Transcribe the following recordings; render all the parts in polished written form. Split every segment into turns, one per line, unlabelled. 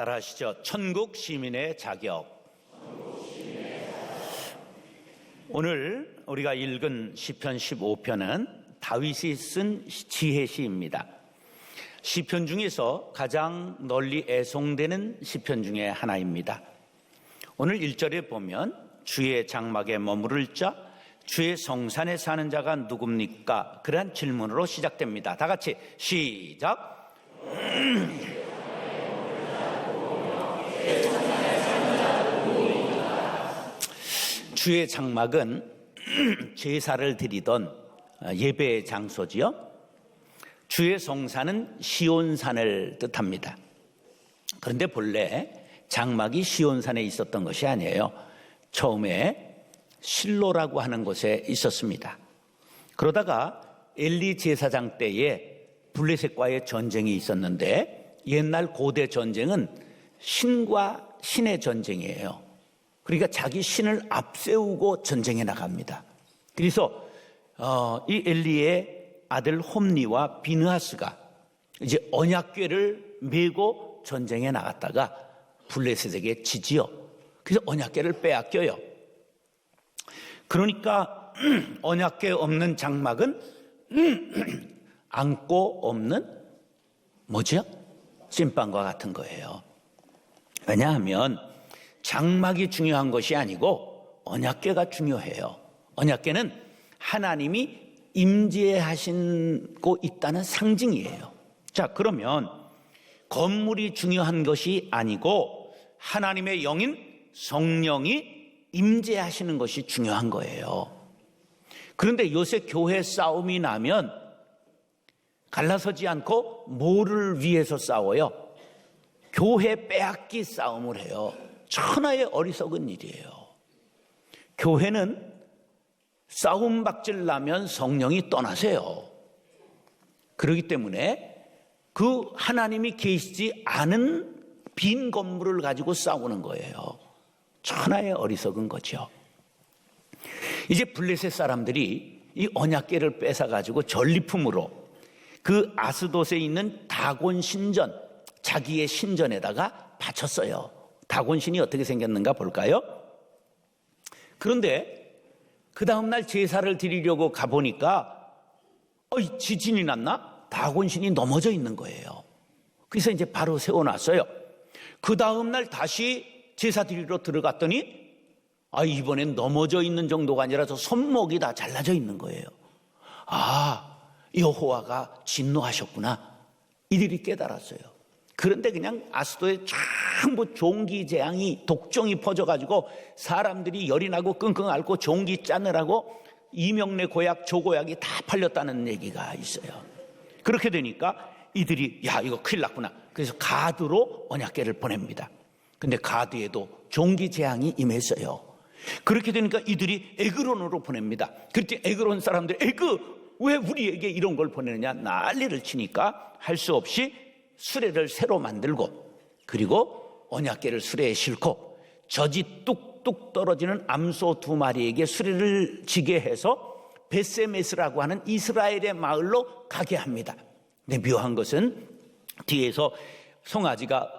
따라하시죠. 천국 시민의 자격. 오늘 우리가 읽은 시편 15편은 다윗이 쓴 지혜시입니다. 시편 중에서 가장 널리 애송되는 시편 중에 하나입니다. 오늘 1절에 보면 주의 장막에 머무를 자, 주의 성산에 사는 자가 누굽니까? 그러한 질문으로 시작됩니다. 다 같이 시작. 주의 장막은 제사를 드리던 예배의 장소지요. 주의 성산은 시온산을 뜻합니다. 그런데 본래 장막이 시온산에 있었던 것이 아니에요. 처음에 실로라고 하는 곳에 있었습니다. 그러다가 엘리 제사장 때에 블레셋과의 전쟁이 있었는데, 옛날 고대 전쟁은 신과 신의 전쟁이에요. 그러니까 자기 신을 앞세우고 전쟁에 나갑니다. 그래서 이 엘리의 아들 홈니와 비느하스가 이제 언약궤를 메고 전쟁에 나갔다가 블레셋에게 지지요. 그래서 언약궤를 빼앗겨요. 그러니까 언약궤 없는 장막은 안고 없는 뭐죠? 찐빵과 같은 거예요. 왜냐하면 장막이 중요한 것이 아니고 언약궤가 중요해요. 언약궤는 하나님이 임재하시고 있다는 상징이에요. 자, 그러면 건물이 중요한 것이 아니고 하나님의 영인 성령이 임재하시는 것이 중요한 거예요. 그런데 요새 교회 싸움이 나면 갈라서지 않고 뭐를 위해서 싸워요? 교회 빼앗기 싸움을 해요. 천하의 어리석은 일이에요. 교회는 싸움박질 나면 성령이 떠나세요. 그렇기 때문에 그 하나님이 계시지 않은 빈 건물을 가지고 싸우는 거예요. 천하의 어리석은 거죠. 이제 블레셋 사람들이 이 언약궤를 뺏어가지고 전리품으로 그 아스돗에 있는 다곤 신전, 자기의 신전에다가 바쳤어요. 다곤신이 어떻게 생겼는가 볼까요? 그런데 그 다음날 제사를 드리려고 가보니까 지진이 났나? 다곤신이 넘어져 있는 거예요. 그래서 이제 바로 세워놨어요. 그 다음날 다시 제사 드리러 들어갔더니 이번엔 넘어져 있는 정도가 아니라 저 손목이 다 잘라져 있는 거예요. 여호와가 진노하셨구나. 이들이 깨달았어요. 그런데 그냥 아스도에 전부 종기 재앙이, 독종이 퍼져가지고 사람들이 열이 나고 끙끙 앓고 종기 짜느라고 이명래 고약, 조고약이 다 팔렸다는 얘기가 있어요. 그렇게 되니까 이들이 이거 큰일 났구나. 그래서 가드로 언약궤를 보냅니다. 근데 가드에도 종기 재앙이 임했어요. 그렇게 되니까 이들이 에그론으로 보냅니다. 그때 에그론 사람들이 왜 우리에게 이런 걸 보내느냐 난리를 치니까 할 수 없이 수레를 새로 만들고, 그리고 언약궤를 수레에 싣고 젖이 뚝뚝 떨어지는 암소 2마리에게 수레를 지게 해서 베세메스라고 하는 이스라엘의 마을로 가게 합니다. 근데 묘한 것은 뒤에서 송아지가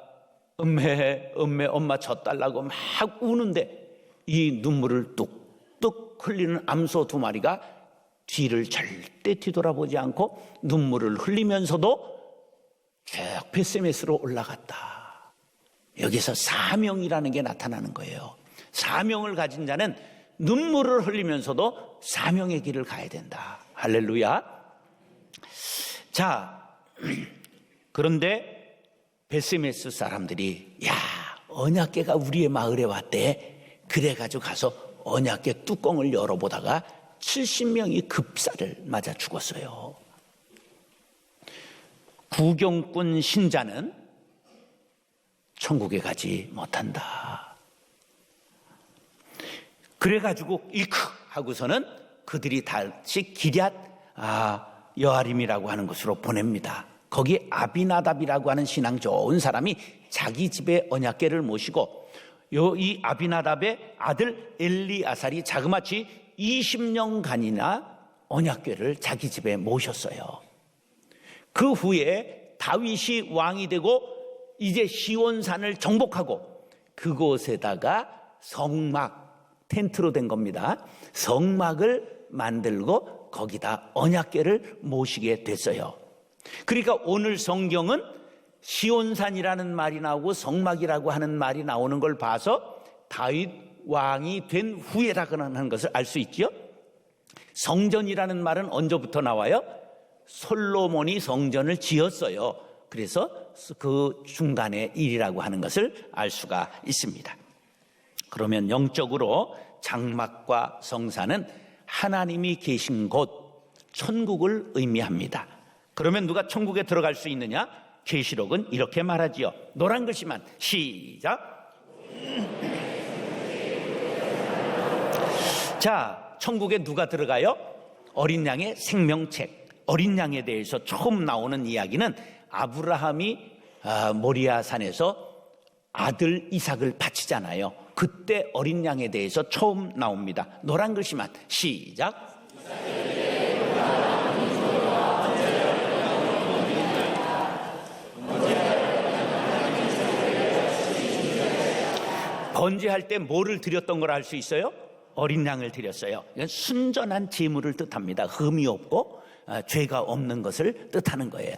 음메 엄마 젖 달라고 막 우는데 이 눈물을 뚝뚝 흘리는 암소 2마리가 뒤를 절대 뒤돌아보지 않고 눈물을 흘리면서도 쭉 베세메스로 올라갔다. 여기서 사명이라는 게 나타나는 거예요. 사명을 가진 자는 눈물을 흘리면서도 사명의 길을 가야 된다. 할렐루야. 자, 그런데 베세메스 사람들이 언약궤가 우리의 마을에 왔대. 그래가지고 가서 언약궤 뚜껑을 열어보다가 70명이 급사를 맞아 죽었어요. 구경꾼 신자는 천국에 가지 못한다. 그래가지고 일크 하고서는 그들이 다시 기럇 여아림이라고 하는 곳으로 보냅니다. 거기 아비나답이라고 하는 신앙 좋은 사람이 자기 집에 언약궤를 모시고 이 아비나답의 아들 엘리아살이 자그마치 20년간이나 언약궤를 자기 집에 모셨어요. 그 후에 다윗이 왕이 되고 이제 시온산을 정복하고 그곳에다가 성막, 텐트로 된 겁니다. 성막을 만들고 거기다 언약궤를 모시게 됐어요. 그러니까 오늘 성경은 시온산이라는 말이 나오고 성막이라고 하는 말이 나오는 걸 봐서 다윗 왕이 된 후에라고는 하는 것을 알 수 있죠. 성전이라는 말은 언제부터 나와요? 솔로몬이 성전을 지었어요. 그래서 그 중간의 일이라고 하는 것을 알 수가 있습니다. 그러면 영적으로 장막과 성산은 하나님이 계신 곳, 천국을 의미합니다. 그러면 누가 천국에 들어갈 수 있느냐? 계시록은 이렇게 말하지요. 노란 글씨만 시작. 자, 천국에 누가 들어가요? 어린 양의 생명책. 어린 양에 대해서 처음 나오는 이야기는 아브라함이 모리아 산에서 아들 이삭을 바치잖아요. 그때 어린 양에 대해서 처음 나옵니다. 노란 글씨만 시작. 번제할 때 뭐를 드렸던 걸 알 수 있어요? 어린 양을 드렸어요. 이건 순전한 제물을 뜻합니다. 흠이 없고 죄가 없는 것을 뜻하는 거예요.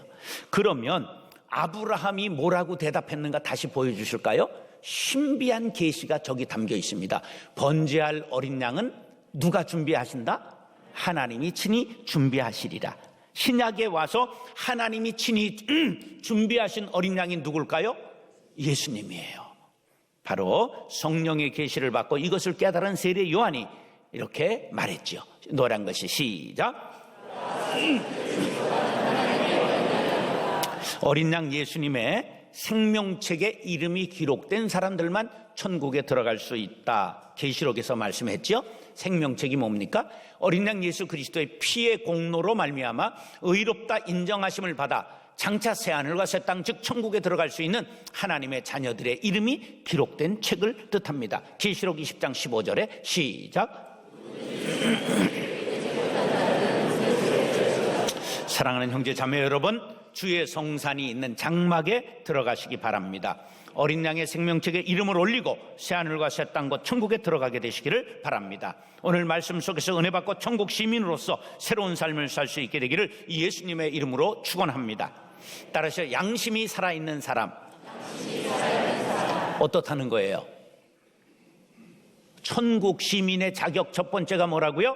그러면 아브라함이 뭐라고 대답했는가 다시 보여주실까요? 신비한 계시가 저기 담겨 있습니다. 번제할 어린 양은 누가 준비하신다? 하나님이 친히 준비하시리라. 신약에 와서 하나님이 친히 준비하신 어린 양이 누굴까요? 예수님이에요. 바로 성령의 계시를 받고 이것을 깨달은 세례 요한이 이렇게 말했죠. 노란 것이 시작. 어린 양 예수님의 생명책에 이름이 기록된 사람들만 천국에 들어갈 수 있다. 계시록에서 말씀했죠. 생명책이 뭡니까? 어린 양 예수 그리스도의 피의 공로로 말미암아 의롭다 인정하심을 받아 장차 새하늘과 새 땅 즉 천국에 들어갈 수 있는 하나님의 자녀들의 이름이 기록된 책을 뜻합니다. 계시록 20장 15절에 시작. 사랑하는 형제 자매 여러분, 주의 성산이 있는 장막에 들어가시기 바랍니다. 어린 양의 생명책에 이름을 올리고 새하늘과 새 땅 곧 천국에 들어가게 되시기를 바랍니다. 오늘 말씀 속에서 은혜 받고 천국 시민으로서 새로운 삶을 살 수 있게 되기를 예수님의 이름으로 축원합니다. 따라서 양심이 살아있는 사람, 어떻다는 거예요? 천국 시민의 자격 첫 번째가 뭐라고요?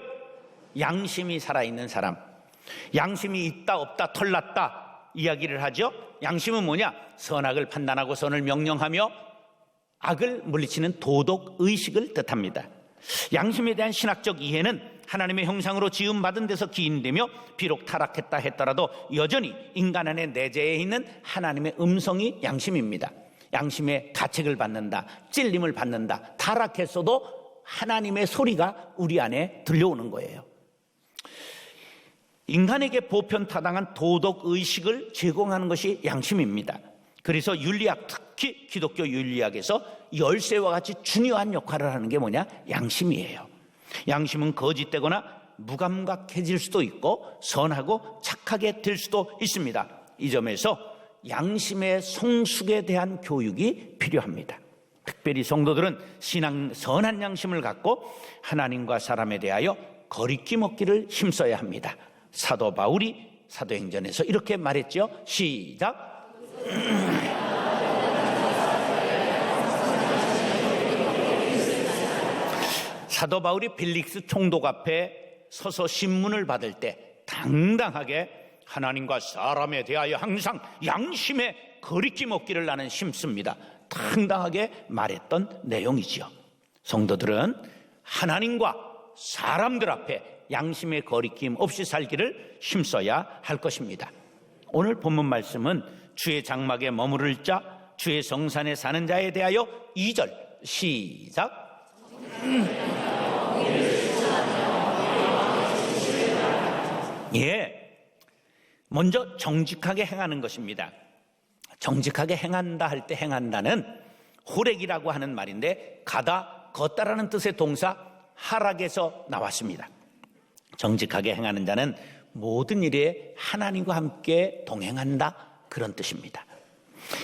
양심이 살아있는 사람. 양심이 있다 없다 털났다 이야기를 하죠. 양심은 뭐냐? 선악을 판단하고 선을 명령하며 악을 물리치는 도덕 의식을 뜻합니다. 양심에 대한 신학적 이해는 하나님의 형상으로 지음받은 데서 기인되며 비록 타락했다 했더라도 여전히 인간 안에 내재해 있는 하나님의 음성이 양심입니다. 양심의 가책을 받는다, 찔림을 받는다, 타락했어도 하나님의 소리가 우리 안에 들려오는 거예요. 인간에게 보편타당한 도덕의식을 제공하는 것이 양심입니다. 그래서 윤리학, 특히 기독교 윤리학에서 열쇠와 같이 중요한 역할을 하는 게 뭐냐? 양심이에요. 양심은 거짓되거나 무감각해질 수도 있고 선하고 착하게 될 수도 있습니다. 이 점에서 양심의 성숙에 대한 교육이 필요합니다. 특별히 성도들은 신앙 선한 양심을 갖고 하나님과 사람에 대하여 거리낌 없기를 힘써야 합니다. 사도 바울이 사도행전에서 이렇게 말했죠. 시작. 사도 바울이 벨릭스 총독 앞에 서서 신문을 받을 때 당당하게 하나님과 사람에 대하여 항상 양심에 거리낌 없기를 나는 힘씁니다. 당당하게 말했던 내용이지요. 성도들은 하나님과 사람들 앞에 양심의 거리낌 없이 살기를 힘써야 할 것입니다. 오늘 본문 말씀은 주의 장막에 머무를 자, 주의 성산에 사는 자에 대하여 2절 시작. 예, 먼저 정직하게 행하는 것입니다. 정직하게 행한다 할 때 행한다는 호렉이라고 하는 말인데 가다, 걷다라는 뜻의 동사 하락에서 나왔습니다. 정직하게 행하는 자는 모든 일에 하나님과 함께 동행한다, 그런 뜻입니다.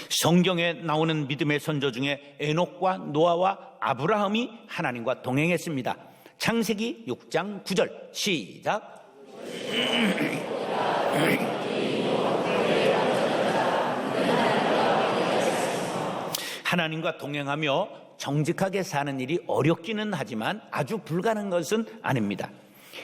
성경에 나오는 믿음의 선조 중에 에녹과 노아와 아브라함이 하나님과 동행했습니다. 창세기 6장 9절 시작. 하나님과 동행하며 정직하게 사는 일이 어렵기는 하지만 아주 불가능한 것은 아닙니다.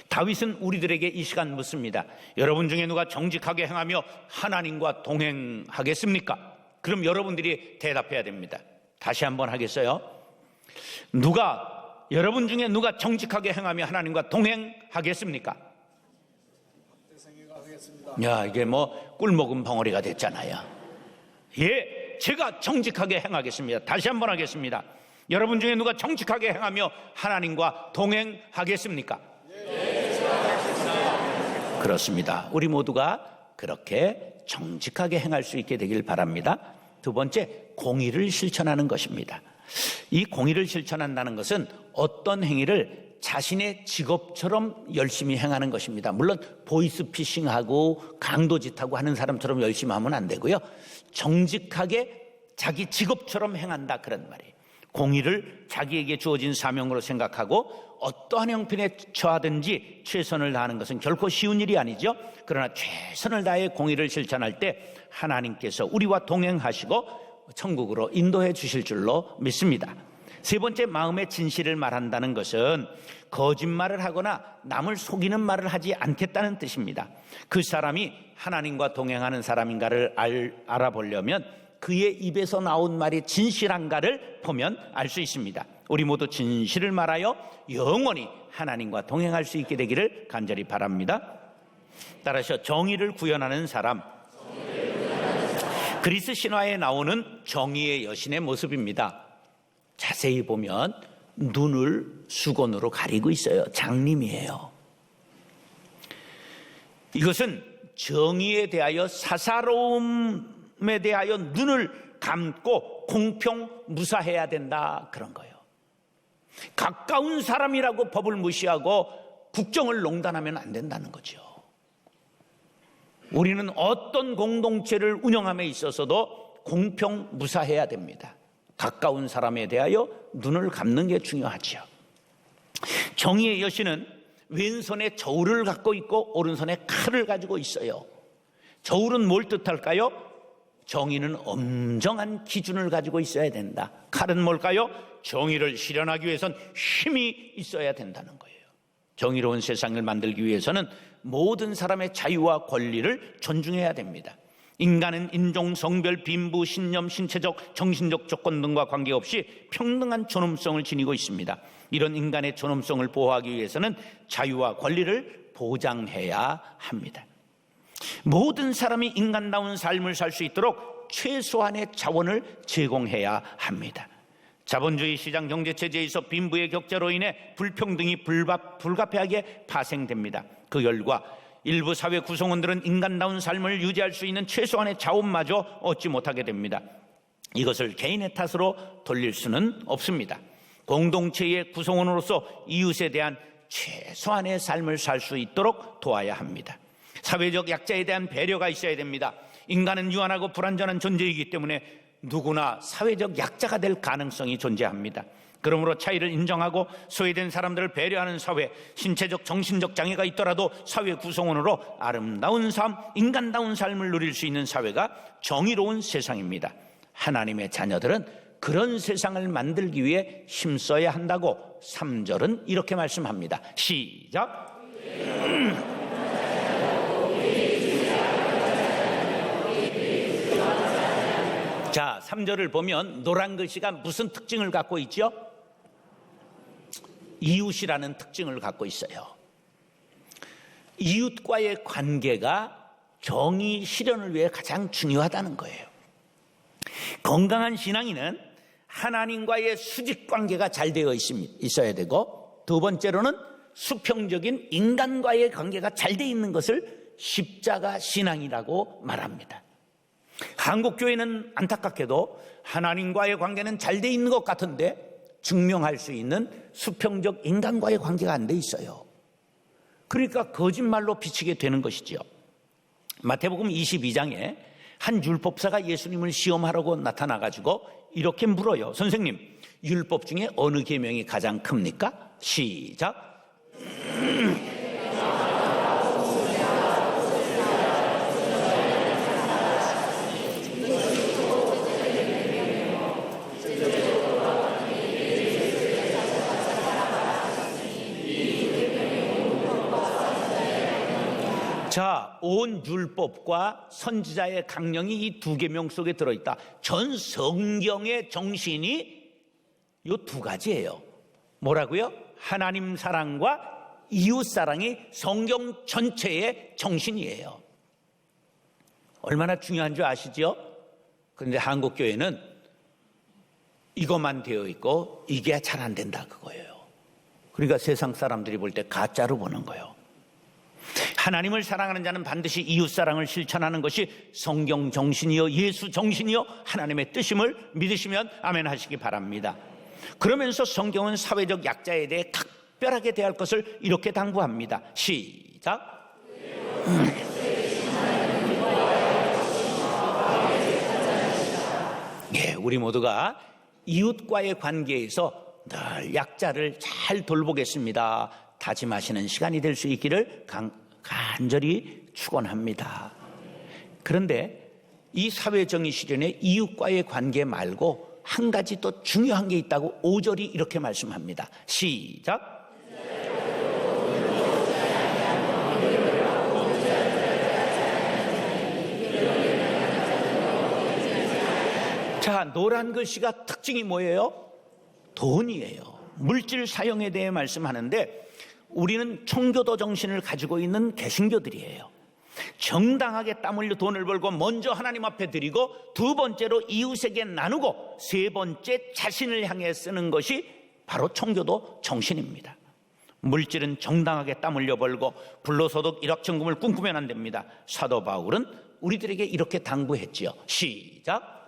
다윗은 우리들에게 이 시간 묻습니다. 여러분 중에 누가 정직하게 행하며 하나님과 동행하겠습니까? 그럼 여러분들이 대답해야 됩니다. 다시 한번 하겠어요? 여러분 중에 누가 정직하게 행하며 하나님과 동행하겠습니까? 야, 이게 뭐 꿀먹은 벙어리가 됐잖아요. 예, 제가 정직하게 행하겠습니다. 다시 한번 하겠습니다. 여러분 중에 누가 정직하게 행하며 하나님과 동행하겠습니까? 네, 그렇습니다. 우리 모두가 그렇게 정직하게 행할 수 있게 되길 바랍니다. 두 번째, 공의를 실천하는 것입니다. 이 공의를 실천한다는 것은 어떤 행위를 자신의 직업처럼 열심히 행하는 것입니다. 물론 보이스피싱하고 강도짓하고 하는 사람처럼 열심히 하면 안 되고요. 정직하게 자기 직업처럼 행한다, 그런 말이에요. 공의를 자기에게 주어진 사명으로 생각하고 어떠한 형편에 처하든지 최선을 다하는 것은 결코 쉬운 일이 아니죠. 그러나 최선을 다해 공의를 실천할 때 하나님께서 우리와 동행하시고 천국으로 인도해 주실 줄로 믿습니다. 세 번째, 마음의 진실을 말한다는 것은 거짓말을 하거나 남을 속이는 말을 하지 않겠다는 뜻입니다. 그 사람이 하나님과 동행하는 사람인가를 알아보려면 그의 입에서 나온 말이 진실한가를 보면 알 수 있습니다. 우리 모두 진실을 말하여 영원히 하나님과 동행할 수 있게 되기를 간절히 바랍니다. 따라서 정의를 구현하는 사람, 그리스 신화에 나오는 정의의 여신의 모습입니다. 자세히 보면 눈을 수건으로 가리고 있어요. 장님이에요. 이것은 정의에 대하여, 사사로움에 대하여 눈을 감고 공평무사해야 된다, 그런 거예요. 가까운 사람이라고 법을 무시하고 국정을 농단하면 안 된다는 거죠. 우리는 어떤 공동체를 운영함에 있어서도 공평무사해야 됩니다. 가까운 사람에 대하여 눈을 감는 게 중요하죠. 정의의 여신은 왼손에 저울을 갖고 있고 오른손에 칼을 가지고 있어요. 저울은 뭘 뜻할까요? 정의는 엄정한 기준을 가지고 있어야 된다. 칼은 뭘까요? 정의를 실현하기 위해선 힘이 있어야 된다는 거예요. 정의로운 세상을 만들기 위해서는 모든 사람의 자유와 권리를 존중해야 됩니다. 인간은 인종, 성별, 빈부, 신념, 신체적, 정신적 조건 등과 관계없이 평등한 존엄성을 지니고 있습니다. 이런 인간의 존엄성을 보호하기 위해서는 자유와 권리를 보장해야 합니다. 모든 사람이 인간다운 삶을 살 수 있도록 최소한의 자원을 제공해야 합니다. 자본주의 시장 경제체제에서 빈부의 격차로 인해 불평등이 불가피하게 파생됩니다. 그 결과 일부 사회 구성원들은 인간다운 삶을 유지할 수 있는 최소한의 자원마저 얻지 못하게 됩니다. 이것을 개인의 탓으로 돌릴 수는 없습니다. 공동체의 구성원으로서 이웃에 대한 최소한의 삶을 살 수 있도록 도와야 합니다. 사회적 약자에 대한 배려가 있어야 됩니다. 인간은 유한하고 불완전한 존재이기 때문에 누구나 사회적 약자가 될 가능성이 존재합니다. 그러므로 차이를 인정하고 소외된 사람들을 배려하는 사회, 신체적, 정신적 장애가 있더라도 사회 구성원으로 아름다운 삶, 인간다운 삶을 누릴 수 있는 사회가 정의로운 세상입니다. 하나님의 자녀들은 그런 세상을 만들기 위해 힘써야 한다고 3절은 이렇게 말씀합니다. 시작! 자, 3절을 보면 노란 글씨가 무슨 특징을 갖고 있죠? 이웃이라는 특징을 갖고 있어요. 이웃과의 관계가 정의 실현을 위해 가장 중요하다는 거예요. 건강한 신앙인은 하나님과의 수직 관계가 잘 되어 있어야 되고, 두 번째로는 수평적인 인간과의 관계가 잘 되어 있는 것을 십자가 신앙이라고 말합니다. 한국교회는 안타깝게도 하나님과의 관계는 잘 돼 있는 것 같은데 증명할 수 있는 수평적 인간과의 관계가 안 돼 있어요. 그러니까 거짓말로 비치게 되는 것이죠. 마태복음 22장에 한 율법사가 예수님을 시험하라고 나타나가지고 이렇게 물어요. 선생님, 율법 중에 어느 계명이 가장 큽니까? 시작. 자, 온 율법과 선지자의 강령이 이 두 계명 속에 들어있다. 전 성경의 정신이 이 두 가지예요. 뭐라고요? 하나님 사랑과 이웃 사랑이 성경 전체의 정신이에요. 얼마나 중요한 줄 아시죠? 그런데 한국 교회는 이것만 되어 있고 이게 잘 안 된다 그거예요. 그러니까 세상 사람들이 볼 때 가짜로 보는 거예요. 하나님을 사랑하는 자는 반드시 이웃사랑을 실천하는 것이 성경 정신이요 예수 정신이요 하나님의 뜻임을 믿으시면 아멘 하시기 바랍니다. 그러면서 성경은 사회적 약자에 대해 각별하게 대할 것을 이렇게 당부합니다. 시작. 예, 우리 모두가 이웃과의 관계에서 늘 약자를 잘 돌보겠습니다 다짐하시는 시간이 될 수 있기를 간절히 축원합니다. 그런데 이 사회정의 실현에 이웃과의 관계 말고 한 가지 또 중요한 게 있다고 5절이 이렇게 말씀합니다. 시작. 자, 노란 글씨가 특징이 뭐예요? 돈이에요. 물질 사용에 대해 말씀하는데 우리는 청교도 정신을 가지고 있는 개신교들이에요. 정당하게 땀 흘려 돈을 벌고 먼저 하나님 앞에 드리고 두 번째로 이웃에게 나누고 세 번째 자신을 향해 쓰는 것이 바로 청교도 정신입니다. 물질은 정당하게 땀 흘려 벌고 불로소득 일확천금을 꿈꾸면 안 됩니다. 사도 바울은 우리들에게 이렇게 당부했지요. 시작.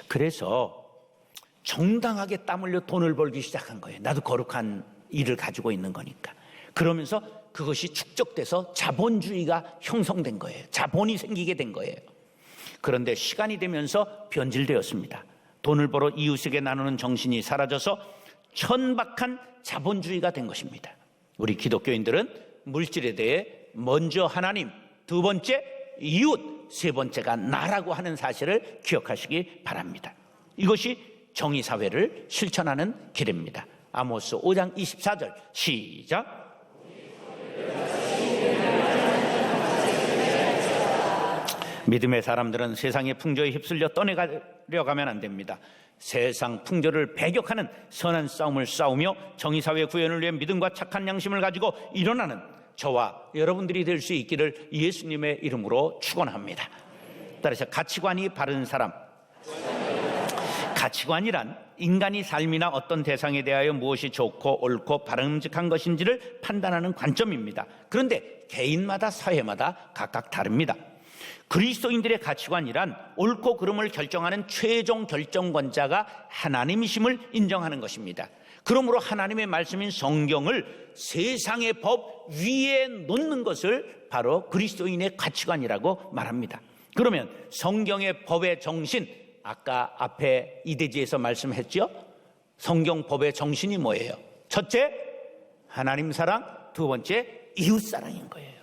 그래서 정당하게 땀 흘려 돈을 벌기 시작한 거예요. 나도 거룩한 일을 가지고 있는 거니까. 그러면서 그것이 축적돼서 자본주의가 형성된 거예요. 자본이 생기게 된 거예요. 그런데 시간이 되면서 변질되었습니다. 돈을 벌어 이웃에게 나누는 정신이 사라져서 천박한 자본주의가 된 것입니다. 우리 기독교인들은 물질에 대해 먼저 하나님, 두 번째 이웃, 세 번째가 나라고 하는 사실을 기억하시기 바랍니다. 이것이 정의사회를 실천하는 길입니다. 아모스 5장 24절 시작. 믿음의 사람들은 세상의 풍조에 휩쓸려 떠내려가면 안 됩니다. 세상 풍조를 배격하는 선한 싸움을 싸우며 정의사회 구현을 위해 믿음과 착한 양심을 가지고 일어나는 저와 여러분들이 될 수 있기를 예수님의 이름으로 축원합니다. 따라서 가치관이 바른 사람. 가치관이란 인간이 삶이나 어떤 대상에 대하여 무엇이 좋고 옳고 바람직한 것인지를 판단하는 관점입니다. 그런데 개인마다 사회마다 각각 다릅니다. 그리스도인들의 가치관이란 옳고 그름을 결정하는 최종 결정권자가 하나님이심을 인정하는 것입니다. 그러므로 하나님의 말씀인 성경을 세상의 법 위에 놓는 것을 바로 그리스도인의 가치관이라고 말합니다. 그러면 성경의 법의 정신, 아까 앞에 이대지에서 말씀했죠? 성경 법의 정신이 뭐예요? 첫째, 하나님 사랑, 두 번째, 이웃 사랑인 거예요.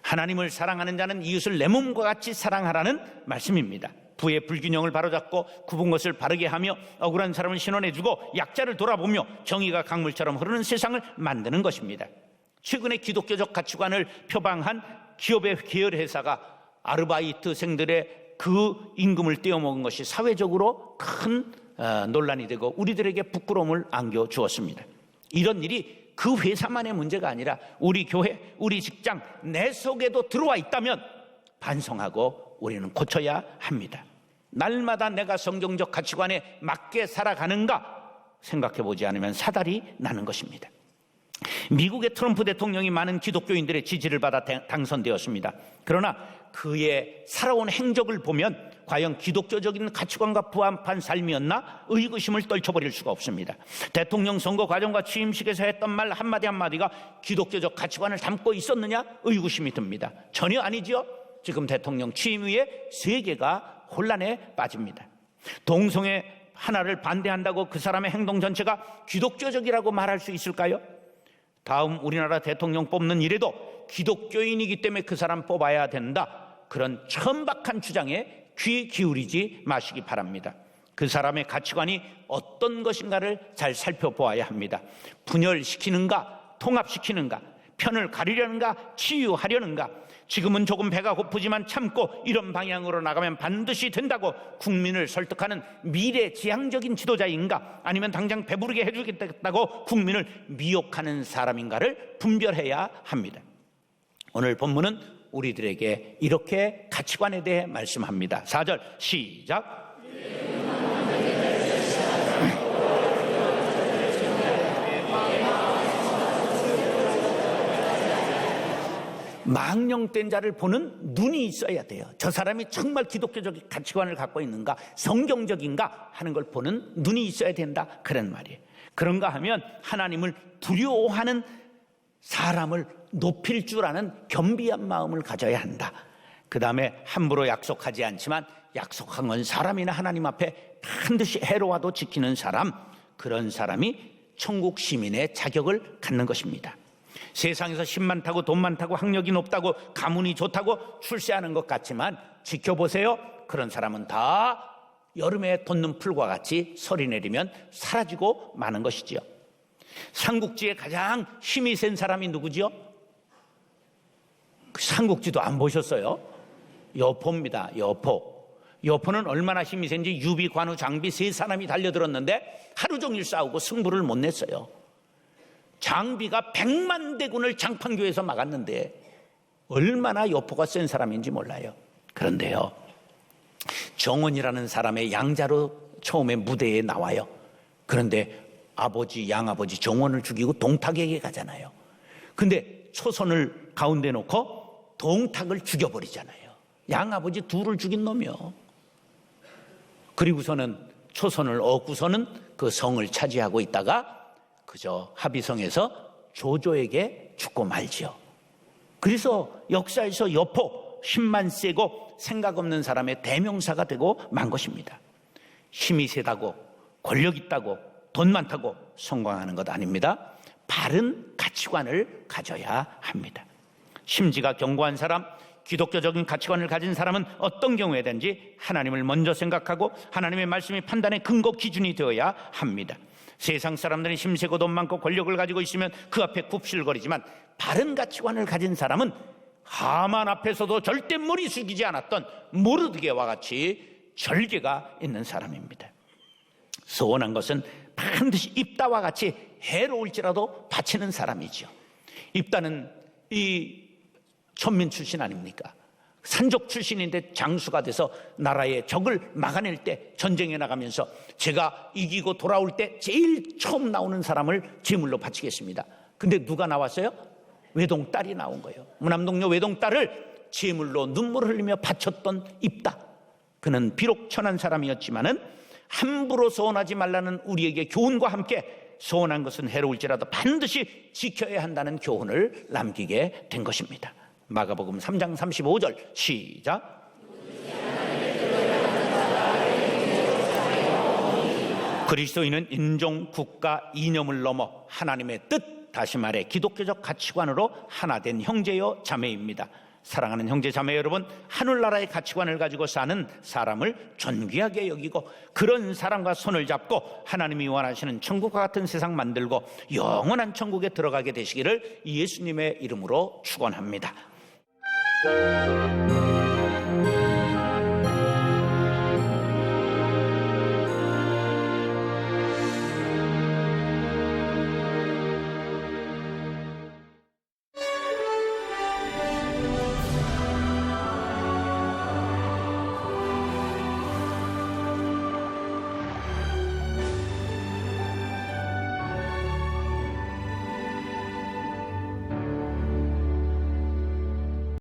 하나님을 사랑하는 자는 이웃을 내 몸과 같이 사랑하라는 말씀입니다. 부의 불균형을 바로잡고 굽은 것을 바르게 하며 억울한 사람을 신원해주고 약자를 돌아보며 정의가 강물처럼 흐르는 세상을 만드는 것입니다. 최근에 기독교적 가치관을 표방한 기업의 계열 회사가 아르바이트생들의 그 임금을 떼어먹은 것이 사회적으로 큰 논란이 되고 우리들에게 부끄러움을 안겨주었습니다. 이런 일이 그 회사만의 문제가 아니라 우리 교회, 우리 직장, 내 속에도 들어와 있다면 반성하고 우리는 고쳐야 합니다. 날마다 내가 성경적 가치관에 맞게 살아가는가 생각해 보지 않으면 사달이 나는 것입니다. 미국의 트럼프 대통령이 많은 기독교인들의 지지를 받아 당선되었습니다. 그러나 그의 살아온 행적을 보면 과연 기독교적인 가치관과 부합한 삶이었나 의구심을 떨쳐버릴 수가 없습니다. 대통령 선거 과정과 취임식에서 했던 말 한마디 한마디가 기독교적 가치관을 담고 있었느냐 의구심이 듭니다. 전혀 아니지요. 지금 대통령 취임 후에 세계가 혼란에 빠집니다. 동성애 하나를 반대한다고 그 사람의 행동 전체가 기독교적이라고 말할 수 있을까요? 다음 우리나라 대통령 뽑는 일에도 기독교인이기 때문에 그 사람 뽑아야 된다, 그런 천박한 주장에 귀 기울이지 마시기 바랍니다. 그 사람의 가치관이 어떤 것인가를 잘 살펴보아야 합니다. 분열시키는가, 통합시키는가, 편을 가리려는가, 치유하려는가, 지금은 조금 배가 고프지만 참고 이런 방향으로 나가면 반드시 된다고 국민을 설득하는 미래지향적인 지도자인가, 아니면 당장 배부르게 해주겠다고 국민을 미혹하는 사람인가를 분별해야 합니다. 오늘 본문은 우리들에게 이렇게 가치관에 대해 말씀합니다. 4절 시작. 망령된 자를 보는 눈이 있어야 돼요. 저 사람이 정말 기독교적 가치관을 갖고 있는가, 성경적인가 하는 걸 보는 눈이 있어야 된다, 그런 말이에요. 그런가 하면 하나님을 두려워하는 사람을 높일 줄 아는 겸비한 마음을 가져야 한다. 그 다음에 함부로 약속하지 않지만 약속한 건 사람이나 하나님 앞에 반드시 해로와도 지키는 사람, 그런 사람이 천국 시민의 자격을 갖는 것입니다. 세상에서 신 많다고 돈 많다고 학력이 높다고 가문이 좋다고 출세하는 것 같지만 지켜보세요. 그런 사람은 다 여름에 돋는 풀과 같이 서리 내리면 사라지고 마는 것이지요. 삼국지에 가장 힘이 센 사람이 누구지요? 그 삼국지도 안 보셨어요? 여포입니다. 여포는 얼마나 힘이 센지 유비, 관우, 장비 세 사람이 달려들었는데 하루 종일 싸우고 승부를 못 냈어요. 장비가 100만 대군을 장판교에서 막았는데 얼마나 여포가 센 사람인지 몰라요. 그런데요, 정원이라는 사람의 양자로 처음에 무대에 나와요. 그런데 아버지, 양아버지 정원을 죽이고 동탁에게 가잖아요. 근데 초선을 가운데 놓고 동탁을 죽여버리잖아요. 양아버지 둘을 죽인 놈이요. 그리고서는 초선을 얻고서는 그 성을 차지하고 있다가 그저 합의성에서 조조에게 죽고 말지요. 그래서 역사에서 여포, 힘만 세고 생각 없는 사람의 대명사가 되고 만 것입니다. 힘이 세다고, 권력 있다고, 돈 많다고 성공하는 것 아닙니다. 바른 가치관을 가져야 합니다. 심지가 견고한 사람, 기독교적인 가치관을 가진 사람은 어떤 경우에든지 하나님을 먼저 생각하고 하나님의 말씀이 판단의 근거 기준이 되어야 합니다. 세상 사람들이 힘세고 돈 많고 권력을 가지고 있으면 그 앞에 굽실거리지만 바른 가치관을 가진 사람은 하만 앞에서도 절대 머리 숙이지 않았던 모르드게와 같이 절개가 있는 사람입니다. 서원한 것은 반드시 입다와 같이 해로울지라도 바치는 사람이죠. 입다는 이 천민 출신 아닙니까? 산족 출신인데 장수가 돼서 나라의 적을 막아낼 때 전쟁에 나가면서 제가 이기고 돌아올 때 제일 처음 나오는 사람을 제물로 바치겠습니다. 근데 누가 나왔어요? 외동딸이 나온 거예요. 무남동료 외동딸을 제물로 눈물을 흘리며 바쳤던 입다. 그는 비록 천한 사람이었지만은 함부로 서원하지 말라는 우리에게 교훈과 함께 서원한 것은 해로울지라도 반드시 지켜야 한다는 교훈을 남기게 된 것입니다. 마가복음 3장 35절 시작. 그리스도인은 인종, 국가, 이념을 넘어 하나님의 뜻, 다시 말해 기독교적 가치관으로 하나 된 형제요 자매입니다. 사랑하는 형제 자매 여러분, 하늘나라의 가치관을 가지고 사는 사람을 존귀하게 여기고 그런 사람과 손을 잡고 하나님이 원하시는 천국과 같은 세상 만들고 영원한 천국에 들어가게 되시기를 예수님의 이름으로 축원합니다.